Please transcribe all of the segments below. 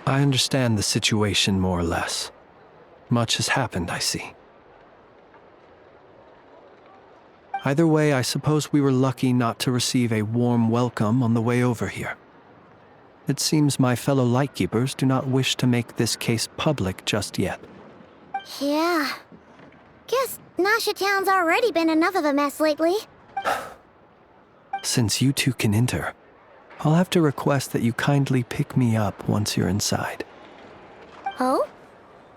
I understand the situation more or less. Much has happened, I see. Either way, I suppose we were lucky not to receive a warm welcome on the way over here. It seems my fellow Lightkeepers do not wish to make this case public just yet. Yeah. Guess Nasha Town's already been enough of a mess lately. Since you two can enter, I'll have to request that you kindly pick me up once you're inside. Oh?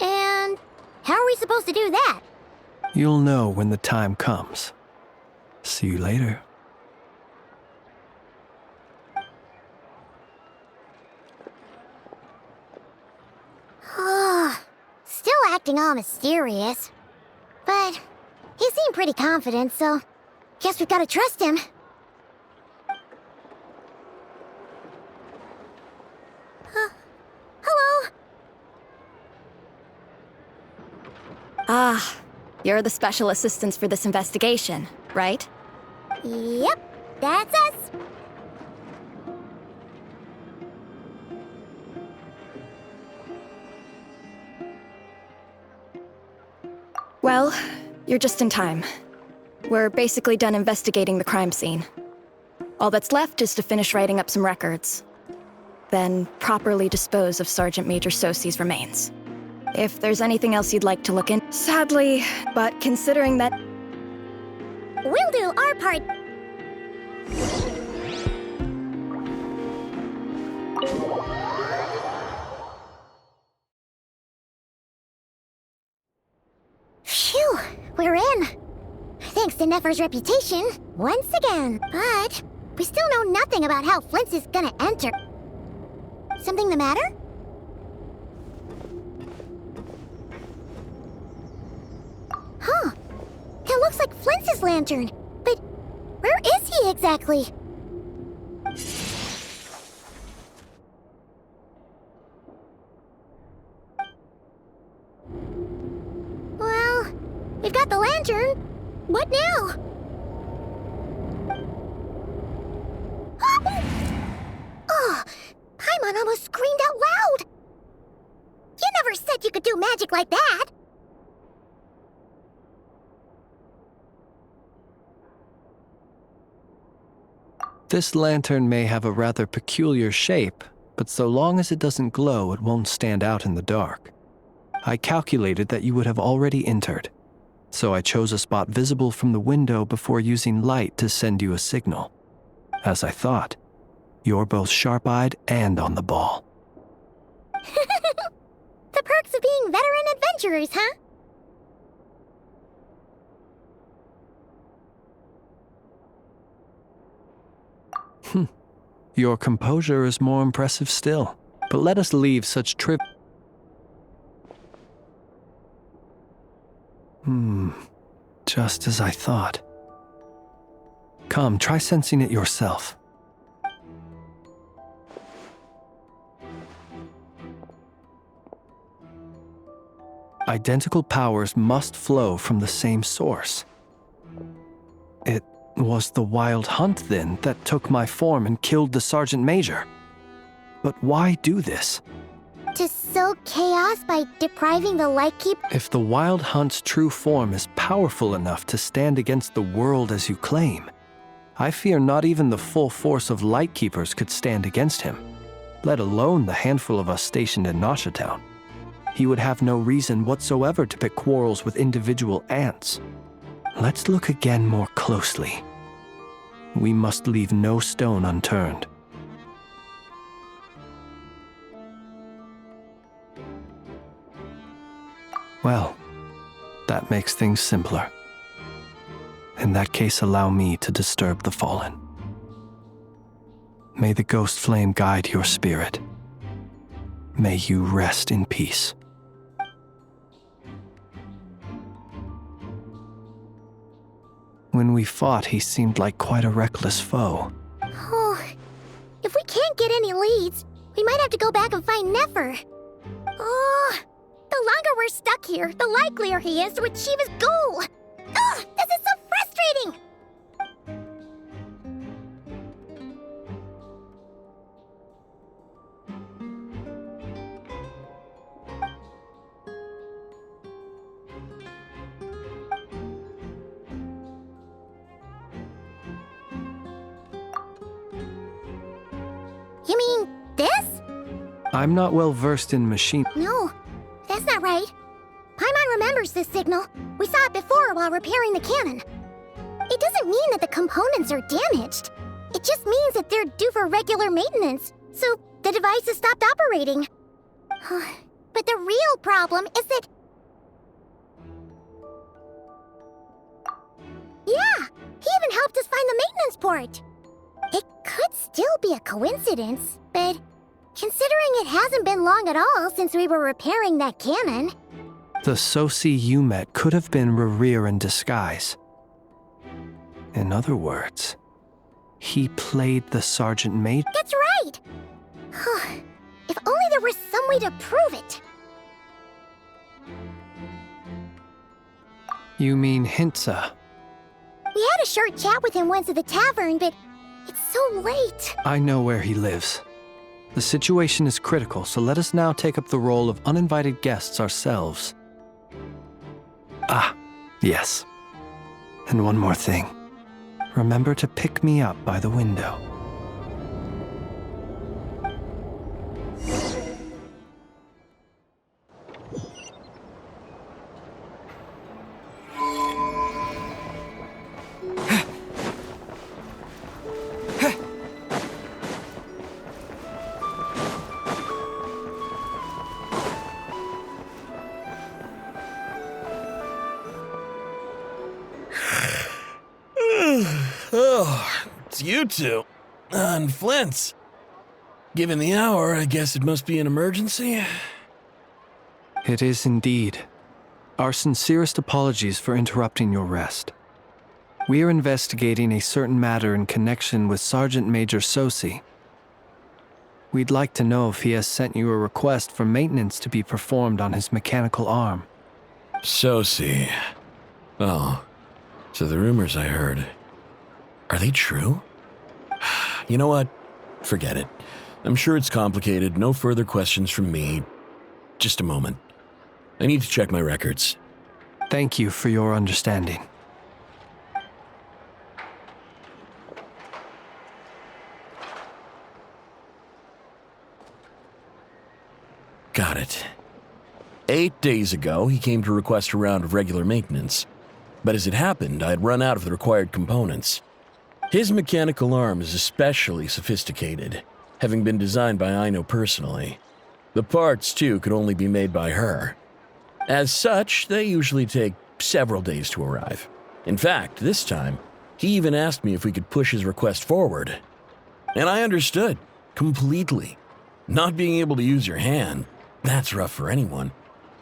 And how are we supposed to do that? You'll know when the time comes. See you later. Still acting all mysterious. But he seemed pretty confident, so guess we've gotta trust him. Hello? Ah, you're the special assistants for this investigation, right? Yep, that's us. Well, you're just in time. We're basically done investigating the crime scene. All that's left is to finish writing up some records. Then properly dispose of Sergeant Major Sosi's remains. If there's anything else you'd like to look in... Sadly, but considering that... We'll do our part. Phew, we're in. Thanks to Nefer's reputation, once again. But we still know nothing about how Flint's is gonna enter. Something the matter? Huh. It looks like Flint's lantern. But where is he exactly? Well, we've got the lantern. What now? Oh, Paimon almost screamed out loud. You never said you could do magic like that. This lantern may have a rather peculiar shape, but so long as it doesn't glow, it won't stand out in the dark. I calculated that you would have already entered, so I chose a spot visible from the window before using light to send you a signal. As I thought, you're both sharp-eyed and on the ball. The perks of being veteran adventurers, huh? Your composure is more impressive still. But let us leave such just as I thought. Come, try sensing it yourself. Identical powers must flow from the same source. It was the wild hunt, then, that took my form and killed the Sergeant Major. But why do this? To sow chaos by depriving the Lightkeep? If the wild hunt's true form is powerful enough to stand against the world as you claim, I fear not even the full force of Lightkeepers could stand against him, let alone the handful of us stationed in Nasha Town. He would have no reason whatsoever to pick quarrels with individual ants. Let's look again more closely. We must leave no stone unturned. Well, that makes things simpler. In that case, allow me to disturb the fallen. May the ghost flame guide your spirit. May you rest in peace. When we fought, he seemed like quite a reckless foe. Oh, if we can't get any leads, we might have to go back and find Nefer. Oh, the longer we're stuck here, the likelier he is to achieve his goal. Ugh, this is so frustrating! I'm not well versed in machine. No, that's not right. Paimon remembers this signal. We saw it before while repairing the cannon. It doesn't mean that the components are damaged. It just means that they're due for regular maintenance, so the device has stopped operating. But the real problem is that... Yeah, he even helped us find the maintenance port. It could still be a coincidence, but considering it hasn't been long at all since we were repairing that cannon... The Sosi you met could have been Rerir in disguise. In other words, he played the Sergeant Major. That's right! If only there were some way to prove it. You mean Hintsa? We had a short chat with him once at the tavern, but it's so late. I know where he lives. The situation is critical, so let us now take up the role of uninvited guests ourselves. Ah, yes. And one more thing. Remember to pick me up by the window. Oh, it's you two. And Flint's. Given the hour, I guess it must be an emergency. It is indeed. Our sincerest apologies for interrupting your rest. We are investigating a certain matter in connection with Sergeant Major Sosi. We'd like to know if he has sent you a request for maintenance to be performed on his mechanical arm. Sosi. Oh, so the rumors I heard, are they true? You know what? Forget it. I'm sure it's complicated. No further questions from me. Just a moment. I need to check my records. Thank you for your understanding. Got it. 8 days ago, he came to request a round of regular maintenance. But as it happened, I had run out of the required components. His mechanical arm is especially sophisticated, having been designed by Aino personally. The parts, too, could only be made by her. As such, they usually take several days to arrive. In fact, this time, he even asked me if we could push his request forward. And I understood, completely. Not being able to use your hand, that's rough for anyone.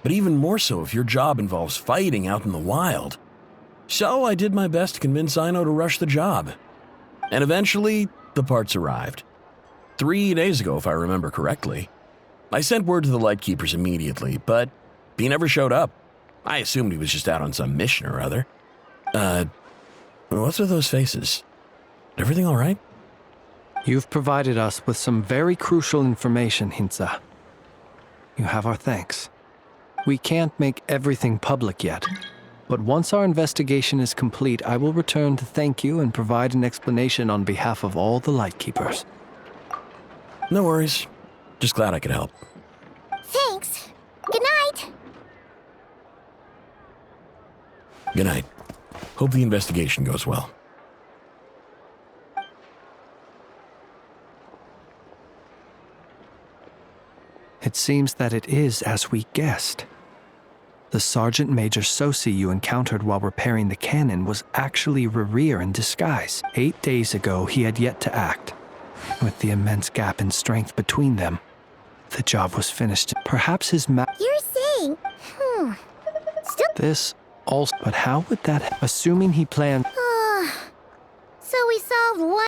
But even more so if your job involves fighting out in the wild. So I did my best to convince Aino to rush the job. And eventually, the parts arrived. 3 days ago, if I remember correctly. I sent word to the Lightkeepers immediately, but he never showed up. I assumed he was just out on some mission or other. What's with those faces? Everything all right? You've provided us with some very crucial information, Hintsa. You have our thanks. We can't make everything public yet, but once our investigation is complete, I will return to thank you and provide an explanation on behalf of all the Lightkeepers. No worries. Just glad I could help. Thanks. Good night. Good night. Hope the investigation goes well. It seems that it is as we guessed. The Sergeant Major Sosi you encountered while repairing the cannon was actually Rerir in disguise. 8 days ago, he had yet to act. With the immense gap in strength between them, the job was finished. Perhaps his You're saying... Still... This also... But how would that... Assuming he planned... So we solved one...